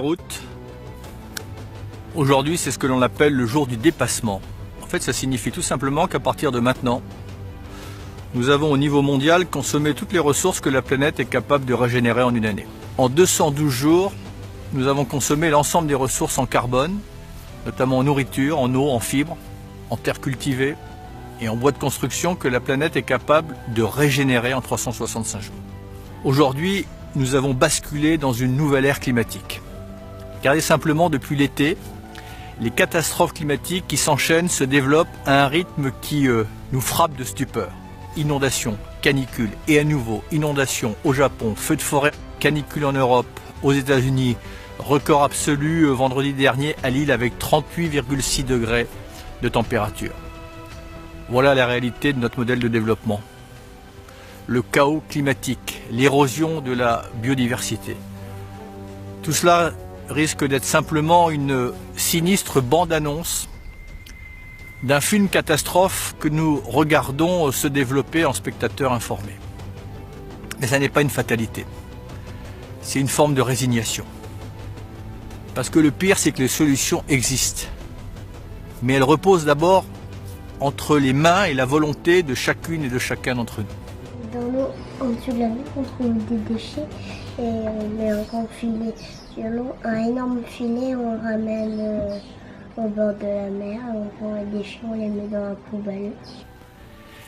route. Aujourd'hui, c'est ce que l'on appelle le jour du dépassement. En fait, ça signifie tout simplement qu'à partir de maintenant, nous avons au niveau mondial consommé toutes les ressources que la planète est capable de régénérer en une année. En 212 jours, nous avons consommé l'ensemble des ressources en carbone, notamment en nourriture, en eau, en fibres, en terre cultivée et en bois de construction que la planète est capable de régénérer en 365 jours. Aujourd'hui, nous avons basculé dans une nouvelle ère climatique. Regardez simplement depuis l'été, les catastrophes climatiques qui s'enchaînent se développent à un rythme qui nous frappe de stupeur. Inondations, canicules et à nouveau inondations au Japon, feux de forêt, canicules en Europe, aux États-Unis, record absolu vendredi dernier à Lille avec 38,6 degrés de température. Voilà la réalité de notre modèle de développement. Le chaos climatique, l'érosion de la biodiversité. Tout cela risque d'être simplement une sinistre bande-annonce d'un film catastrophe que nous regardons se développer en spectateurs informés. Mais ça n'est pas une fatalité. C'est une forme de résignation. Parce que le pire, c'est que les solutions existent. Mais elles reposent d'abord entre les mains et la volonté de chacune et de chacun d'entre nous. Dans l'eau, en dessous de la mer, on trouve des déchets et on met un grand filet sur l'eau, un énorme filet, on ramène au bord de la mer, on prend les déchets, on les met dans la poubelle.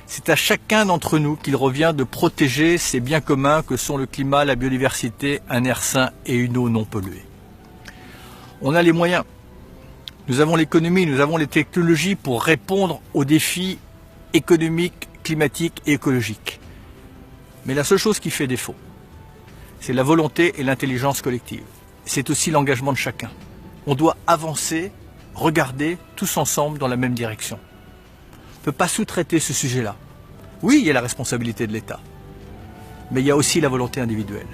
C'est à chacun d'entre nous qu'il revient de protéger ces biens communs que sont le climat, la biodiversité, un air sain et une eau non polluée. On a les moyens, nous avons l'économie, nous avons les technologies pour répondre aux défis économiques, climatiques et écologiques. Mais la seule chose qui fait défaut, c'est la volonté et l'intelligence collective. C'est aussi l'engagement de chacun. On doit avancer, regarder tous ensemble dans la même direction. On ne peut pas sous-traiter ce sujet-là. Oui, il y a la responsabilité de l'État, mais il y a aussi la volonté individuelle.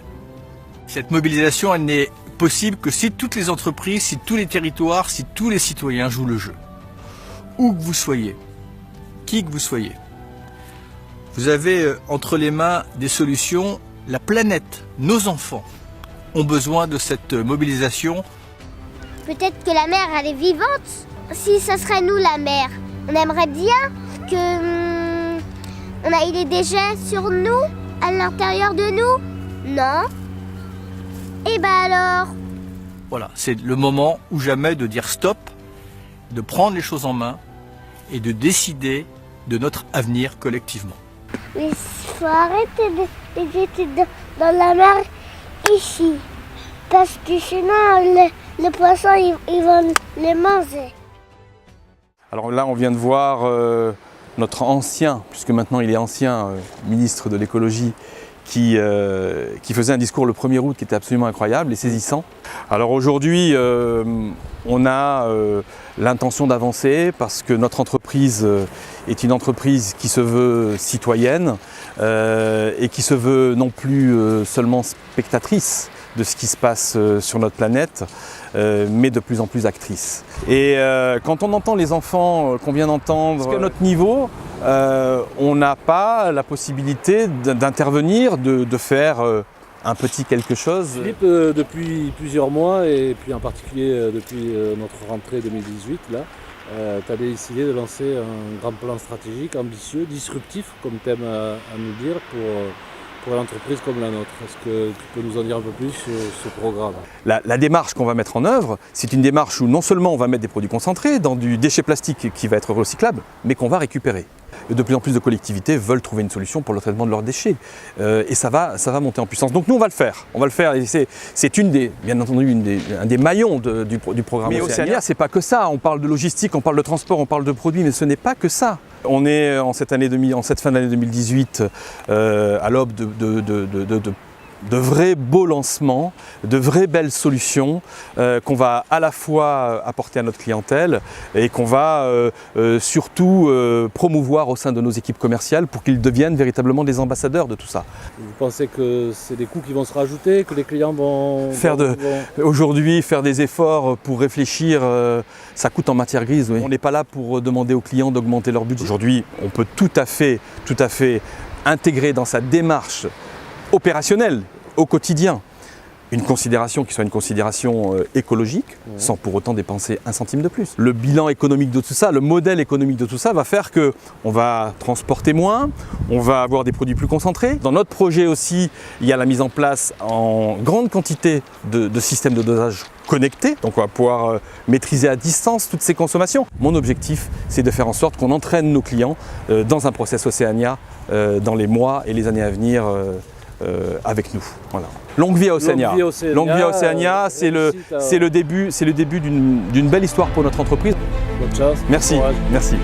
Cette mobilisation, elle n'est possible que si toutes les entreprises, si tous les territoires, si tous les citoyens jouent le jeu. Où que vous soyez, qui que vous soyez, vous avez entre les mains des solutions. La planète, nos enfants, ont besoin de cette mobilisation. Peut-être que la mer, elle est vivante. Si ce serait nous la mer, on aimerait bien que on ait des déchets sur nous, à l'intérieur de nous. Non. Et ben alors? Voilà, c'est le moment ou jamais de dire stop, de prendre les choses en main et de décider de notre avenir collectivement. Il faut arrêter de jeter dans la mer ici. Parce que sinon, les poissons, ils vont les manger. Alors là, on vient de voir notre ancien, puisque maintenant il est ancien, ministre de l'écologie, qui faisait un discours le 1er août qui était absolument incroyable et saisissant. Alors aujourd'hui, on a l'intention d'avancer parce que notre entreprise est une entreprise qui se veut citoyenne et qui se veut non plus seulement spectatrice de ce qui se passe sur notre planète, mais de plus en plus actrice. Et quand on entend les enfants qu'on vient d'entendre, à notre niveau, on n'a pas la possibilité d'intervenir, de faire un petit quelque chose. Philippe, depuis plusieurs mois, et puis en particulier depuis notre rentrée 2018, tu as décidé de lancer un grand plan stratégique, ambitieux, disruptif, comme tu aimes à nous dire, pour une entreprise comme la nôtre. Est-ce que tu peux nous en dire un peu plus sur ce programme? La démarche qu'on va mettre en œuvre, c'est une démarche où non seulement on va mettre des produits concentrés dans du déchet plastique qui va être recyclable, mais qu'on va récupérer. De plus en plus de collectivités veulent trouver une solution pour le traitement de leurs déchets. Et ça va monter en puissance. Donc nous, on va le faire. On va le faire. Et c'est bien entendu un des maillons du programme Océania. Mais Océania, c'est pas que ça. On parle de logistique, on parle de transport, on parle de produits, mais ce n'est pas que ça. On est en cette fin d'année 2018 à l'aube de vrais beaux lancements, de vraies belles solutions qu'on va à la fois apporter à notre clientèle et qu'on va surtout promouvoir au sein de nos équipes commerciales pour qu'ils deviennent véritablement des ambassadeurs de tout ça. Vous pensez que c'est des coûts qui vont se rajouter, que les clients vont... Aujourd'hui, faire des efforts pour réfléchir, ça coûte en matière grise. Oui. On n'est pas là pour demander aux clients d'augmenter leur budget. Aujourd'hui, on peut tout à fait intégrer dans sa démarche opérationnel au quotidien une considération qui soit une considération écologique, sans pour autant dépenser un centime de plus. Le bilan économique de tout ça, le modèle économique de tout ça va faire qu'on va transporter moins, on va avoir des produits plus concentrés. Dans notre projet aussi, il y a la mise en place en grande quantité de systèmes de dosage connectés, donc on va pouvoir maîtriser à distance toutes ces consommations. Mon objectif, c'est de faire en sorte qu'on entraîne nos clients dans un process Océania dans les mois et les années à venir avec nous. Voilà. Longue vie à Océania. Longue vie à Océania, c'est le début d'une belle histoire pour notre entreprise. Bonne chance. Merci. Bon courage. Merci.